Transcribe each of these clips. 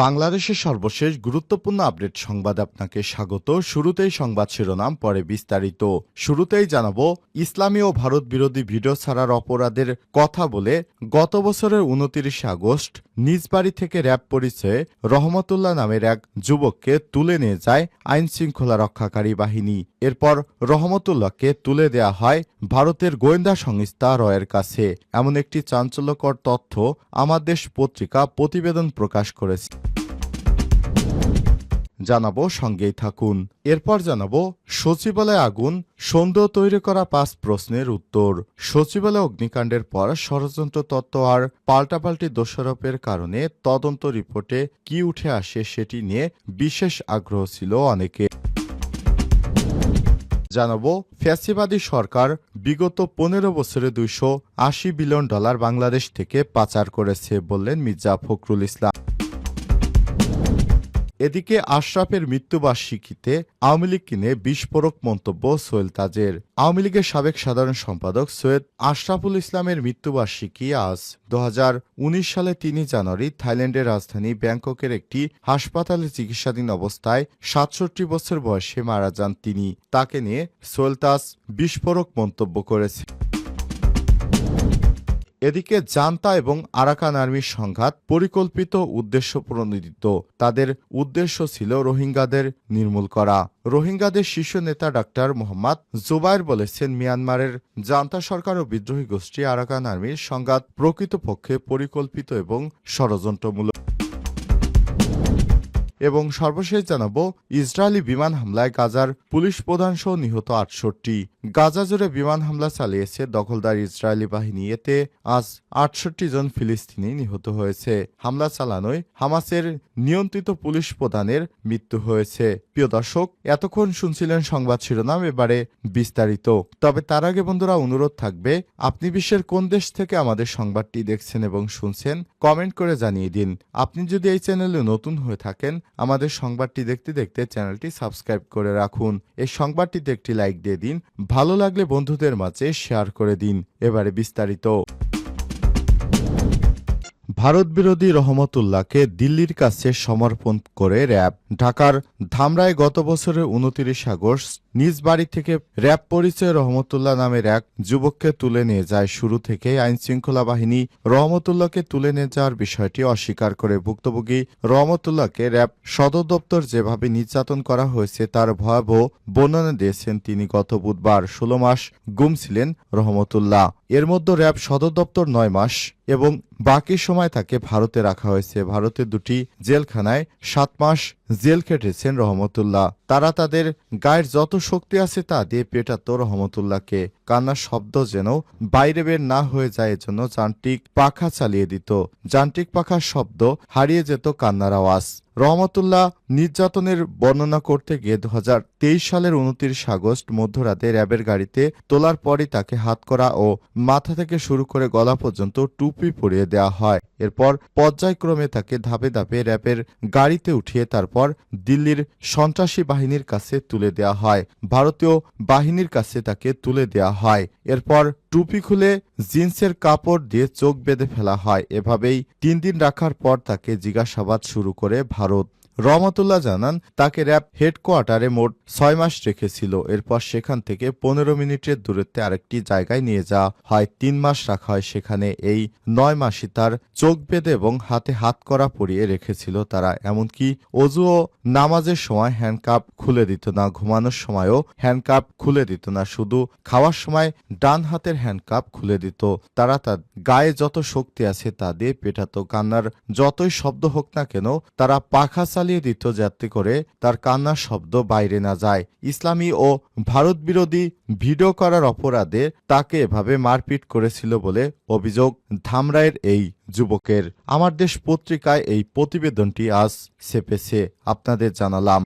বাংলাদেশের সর্বশেষ গুরুত্বপূর্ণ আপডেট সংবাদে আপনাকে স্বাগত। শুরুতেই সংবাদ শিরোনাম, পরে বিস্তারিত। শুরুতেই জানাবো, ইসলামী ও ভারত বিরোধী ভিডিও ছাড়ার অপরাধের কথা বলে গত বছরের ২৯ আগস্ট নিজ বাড়ি থেকে র‍্যাব পরিচয়ে রহমতুল্লাহ নামের এক যুবককে তুলে নিয়ে যায় আইনশৃঙ্খলা রক্ষাকারী বাহিনী। এরপর রহমতুল্লাহকে তুলে দেয়া হয় ভারতের গোয়েন্দা সংস্থা রয়ের কাছে। এমন একটি চাঞ্চল্যকর তথ্য আমার দেশ পত্রিকা প্রতিবেদন প্রকাশ করেছে। জানাবো, সঙ্গেই থাকুন। এরপর জানাবো, সচিবালয়ে আগুন, সন্দেহ তৈরি করা ৫ প্রশ্নের উত্তর। সচিবালয় অগ্নিকাণ্ডের পর ষড়যন্ত্র তত্ত্ব আর পাল্টাপাল্টি দোষারোপের কারণে তদন্ত রিপোর্টে কি উঠে আসে সেটি নিয়ে বিশেষ আগ্রহ ছিল অনেকে। জানাবো, ফ্যাসিবাদী সরকার বিগত ১৫ বছরে $২৮০ বিলিয়ন বাংলাদেশ থেকে পাচার করেছে বললেন মির্জা ফখরুল ইসলাম। এদিকে আশরাফের মৃত্যুবার্ষিকীতে আওয়ামী লীগ কিনে বিস্ফোরক মন্তব্য সোহেল তাজের। আওয়ামী লীগের সাবেক সাধারণ সম্পাদক সৈয়দ আশরাফুল ইসলামের মৃত্যুবার্ষিকী আজ। ২০১৯ সালে ৩ জানুয়ারি থাইল্যান্ডের রাজধানী ব্যাংককের একটি হাসপাতালে চিকিৎসাধীন অবস্থায় ৬৭ বছর বয়সে মারা যান তিনি। তাকে নিয়ে সোহেল তাজ বিস্ফোরক মন্তব্য করেছে। এদিকে জান্তা এবং আরাকান আর্মির সংঘাত পরিকল্পিত, উদ্দেশ্য প্রণোদিত। তাদের উদ্দেশ্য ছিল রোহিঙ্গাদের নির্মূল করা। রোহিঙ্গাদের শীর্ষ নেতা ডাক্তার মোহাম্মদ জুবায়ের বলেছেন, মিয়ানমারের জান্তা সরকার ও বিদ্রোহী গোষ্ঠী আরাকান আর্মির সংঘাত প্রকৃতপক্ষে পরিকল্পিত এবং ষড়যন্ত্রমূলক। এবং সর্বশেষ জানাবো, ইসরায়েলি বিমান হামলায় গাজার পুলিশ প্রধানসহ নিহত ৬৮। গাজা জুড়ে বিমান হামলা চালিয়েছে দখলদার ইসরায়েলি বাহিনী। এতে আজ ৬৮ জন ফিলিস্তিনি নিহত হয়েছে। হামলা চালানোয় হামাসের নিয়ন্ত্রিত পুলিশ প্রধানের মৃত্যু হয়েছে। প্রিয় দর্শক, এতক্ষণ শুনছিলেন সংবাদ শিরোনাম, এবারে বিস্তারিত। তবে তার আগে বন্ধুরা, অনুরোধ থাকবে, আপনি বিশ্বের কোন দেশ থেকে আমাদের সংবাদটি দেখছেন এবং শুনছেন কমেন্ট করে জানিয়ে দিন। আপনি যদি এই চ্যানেলে নতুন হয়ে থাকেন, আমাদের সংবাদটি দেখতে দেখতে চ্যানেলটি সাবস্ক্রাইব করে রাখুন। এই সংবাদটিতে একটি লাইক দিয়ে দিন, ভালো লাগলে বন্ধুদের মাঝে শেয়ার করে দিন। এবারে বিস্তারিত। ভারত বিরোধী রহমতুল্লাহকে দিল্লির কাছে সমর্পণ করে র‍্যাব। ঢাকার ধামরায় গত বছরের ২৯ আগস্ট নিজ বাড়ি থেকে র‍্যাব পরিচয়ে রহমতুল্লাহ নামের এক যুবককে তুলে নিয়ে যায়। শুরু থেকেই আইনশৃঙ্খলা বাহিনী রহমতুল্লাহকে তুলে নিয়ে যাওয়ার বিষয়টি অস্বীকার করে। ভুক্তভোগী রহমতুল্লাহকে র‍্যাব সদর দপ্তর যেভাবে নির্যাতন করা হয়েছে তার ভয়াবহ বর্ণনা দিয়েছেন তিনি। গত বুধবার ১৬ মাস গুম ছিলেন রহমতুল্লাহ। এর মধ্যে র‍্যাব সদর দপ্তর ৯ মাস এবং বাকি সময় তাকে ভারতে রাখা হয়েছে। ভারতের দুটি জেলখানায় ৭ মাস জেল কেটেছেন রহমতুল্লাহ। তারা তাদের গায়ের যত শক্তি আছে তা দিয়ে পেটাতো রহমতুল্লাহকে। কান্নার শব্দ যেন বাইরে বের না হয়ে যায়, এজন্য যান্ত্রিক পাখা চালিয়ে দিত। যান্ত্রিক পাখার শব্দ হারিয়ে যেত কান্নার আওয়াজ। রহমতুল্লাহ নির্যাতনের বর্ণনা করতে গিয়ে ২০২৩ সালের ২৯ আগস্ট মধ্যরাতে র‍্যাবের গাড়িতে তোলার পরই তাকে হাতকড়া ও মাথা থেকে শুরু করে গলা পর্যন্ত টুপি পরিয়ে দেওয়া হয়। এরপর পর্যায়ক্রমে তাকে ধাপে ধাপে র‍্যাবের গাড়িতে উঠিয়ে তারপর দিল্লির সন্ত্রাসী বাহিনীর কাছে তুলে দেওয়া হয়। ভারতীয় বাহিনীর কাছে তাকে তুলে দেওয়া হয়। এরপর টুপি খুলে জিন্সের কাপড় দিয়ে চোখ বেঁধে ফেলা হয়। এভাবেই ৩ দিন রাখার পর তাকে জিজ্ঞাসাবাদ শুরু করে ভারত। রহমতুল্লাহ জানান, তাকে র‍্যাব হেডকোয়ার্টারে মোট ৬ মাস রেখেছিল। এরপর সেখান থেকে ১৫ মিনিটের দূরত্বে আরেকটি জায়গায় নিয়ে যাওয়া হয়। ৩ মাস রাখা হয় সেখানে। এই ৯ মাসই তার চোখ বেঁধে এবং হাতে হাতকড়া পরিয়ে রেখেছিল তারা। এমনকি অজু ও নামাজের সময় হ্যান্ডকাপ খুলে দিত না, ঘুমানোর সময়ও হ্যান্ডকাপ খুলে দিত না, শুধু খাওয়ার সময় ডান হাতের হ্যান্ডকাপ খুলে দিত। তারা তার গায়ে যত শক্তি আছে তা দিয়ে পেটাতো। কান্নার যতই শব্দ হোক না কেন তারা পাখা চালিয়ে দিত যাতে করে তার কান্নার শব্দ বাইরে না যায়। ইসলামী ও ভারত বিরোধী ভিডিও করার অপরাধে তাকে এভাবে মারপিট করেছিল বলে অভিযোগ ধামরাইয়ের এই যুবকের। আমার দেশ পত্রিকায় এই প্রতিবেদনটি আজ ছেপেছে, আপনাদের জানালাম।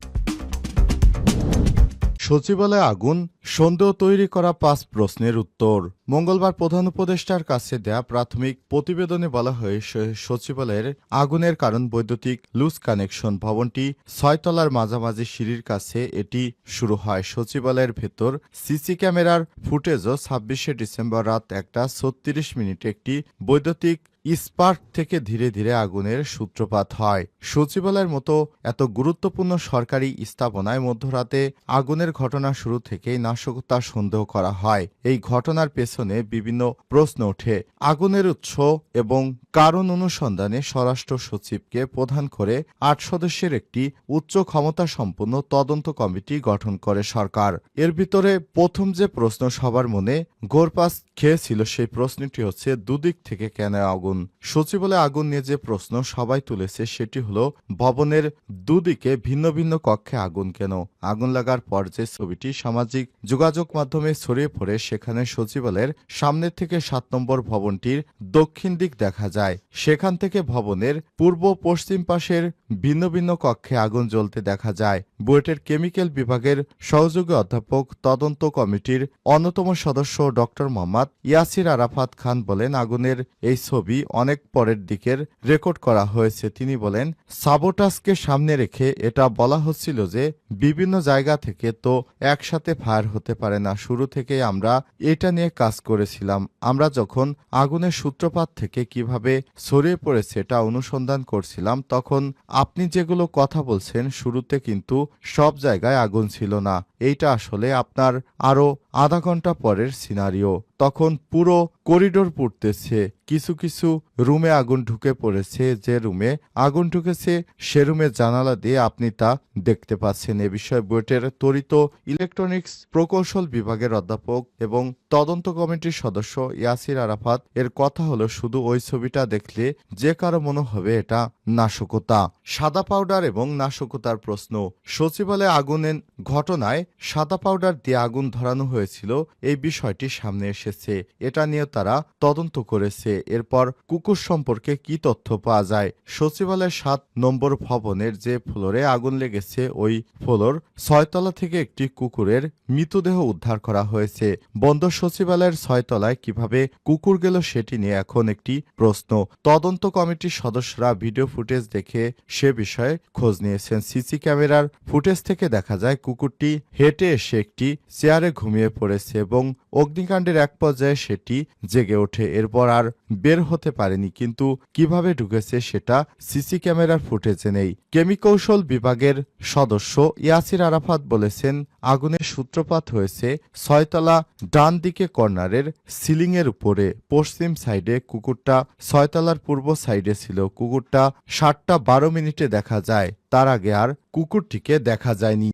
সচিবালয়ে আগুন, সন্দেহ তৈরি করা ৫ প্রশ্নের উত্তর। মঙ্গলবার প্রধান উপদেষ্টার কাছে দেয়া প্রাথমিক প্রতিবেদনে বলা হয়, সচিবালয়ের আগুনের কারণ বৈদ্যুতিক লুজ কানেকশন। ভবনটি ৬ তলার মাঝামাঝি সিঁড়ির কাছে এটি শুরু হয়। সচিবালয়ের ভেতর সিসি ক্যামেরার ফুটেজও ২৬শে ডিসেম্বর রাত ১টা ৩৬ মিনিটে একটি বৈদ্যুতিক স্পার্ক থেকে ধীরে ধীরে আগুনের সূত্রপাত হয়। সচিবালয়ের মতো এত গুরুত্বপূর্ণ সরকারি স্থাপনায় মধ্যরাতে আগুনের ঘটনা শুরু থেকেই নাশকতার সন্দেহ করা হয়। এই ঘটনার পেছনে বিভিন্ন প্রশ্ন ওঠে। আগুনের উৎস এবং কারণ অনুসন্ধানে স্বরাষ্ট্র সচিবকে প্রধান করে ৮ সদস্যের একটি উচ্চ ক্ষমতা সম্পন্ন তদন্ত কমিটি গঠন করে সরকার। এর ভিতরে প্রথম যে প্রশ্ন সবার মনে ঘোরপাক খেয়েছিল সেই প্রশ্নটি হচ্ছে দুদিক থেকে কেন আগুন। সচিবালয়ে আগুন নিয়ে যে প্রশ্ন সবাই তুলেছে সেটি হলো ভবনের দুদিকে ভিন্ন ভিন্ন কক্ষে আগুন কেন। আগুন লাগার পর যে ছবিটি সামাজিক যোগাযোগ মাধ্যমে ছড়িয়ে পড়ে সেখানে সচিবালয়ের সামনে থেকে ৭ নম্বর ভবনটির দক্ষিণ দিক দেখা যায়। সেখান থেকে ভবনের পূর্ব পশ্চিম পাশের ভিন্ন ভিন্ন কক্ষে আগুন জ্বলতে দেখা যায়। বুয়েটের কেমিক্যাল বিভাগের সহযোগী অধ্যাপক তদন্ত কমিটির অন্যতম সদস্য ডক্টর মোহাম্মদ ইয়াসির আরাফাত খান বলেন, আগুনের এই ছবি অনেক পরের দিকের রেকর্ড করা হয়েছে। তিনি বলেন, সাবোটাসকে সামনে রেখে এটা বলা হচ্ছিল যে বিভিন্ন জায়গা থেকে তো একসাথে ফায়ার হতে পারে না। শুরু থেকে আমরা এটা নিয়ে কাজ করেছিলাম। আমরা যখন আগুনের সূত্রপাত থেকে কিভাবে ছড়িয়ে পড়েছে এটা অনুসন্ধান করছিলাম, তখন আপনি যেগুলো কথা বলছেন শুরুতে কিন্তু সব জায়গায় আগুন ছিল না। এইটা আসলে আপনার আরো আধা ঘন্টা পরের সিনারিও। তখন পুরো করিডোর পুড়তেছে, কিছু কিছু রুমে আগুন ঢুকে পড়েছে। যে রুমে আগুন ঢুকেছে সে রুমের জানালা দিয়ে আপনি তা দেখতে পাচ্ছেন। এ বিষয়ে বুয়েটের তড়িৎ ইলেকট্রনিক্স প্রকৌশল বিভাগের অধ্যাপক এবং তদন্ত কমিটির সদস্য ইয়াসির আরাফাত এর কথা হলো, শুধু ওই ছবিটা দেখলে যে কারো মনে হবে এটা নাশকতা। সাদা পাউডার এবং নাশকতার প্রশ্ন। সচিবালয়ে আগুনের ঘটনায় সাদা পাউডার দিয়ে আগুন ধরানো হয়েছিল এই বিষয়টি সামনে এসেছে। এটা নিয়ে তারা তদন্ত করেছে। এরপর কুকুর সম্পর্কে কি তথ্য পাওয়া যায়? সচিবালয়ের ৭ নম্বর ভবনের যে ফ্লোরে আগুন লেগেছে ওই ফ্লোর ৬ তলা থেকে একটি কুকুরের মৃতদেহ উদ্ধার করা হয়েছে। বন্দর সচিবালয়ের ৬ তলায় কিভাবে কুকুর গেল সেটি নিয়ে এখন একটি প্রশ্ন। তদন্ত কমিটির সদস্যরা ভিডিও ফুটেজ দেখে সে বিষয়ে খোঁজ নিয়েছেন। সিসি ক্যামেরার ফুটেজ থেকে দেখা যায় কুকুরটি হেঁটে এসে একটি চেয়ারে ঘুমিয়ে পড়েছে এবং অগ্নিকাণ্ডের এক পর্যায়ে সেটি জেগে ওঠে। এরপর আর বের হতে পারেনি, কিন্তু কিভাবে ঢুকেছে সেটা সিসি ক্যামেরার ফুটেজে নেই। কেমিকৌশল বিভাগের সদস্য ইয়াসির আরাফাত বলেছেন, আগুনের সূত্রপাত হয়েছে ৬ তলা ডান দিকে কর্নারের সিলিংয়ের উপরে পশ্চিম সাইডে। কুকুরটা ৬ তলার পূর্ব সাইডে ছিল। কুকুরটা ৭টা ১২ মিনিটে দেখা যায়। তার আগে আর কুকুরটিকে দেখা যায়নি।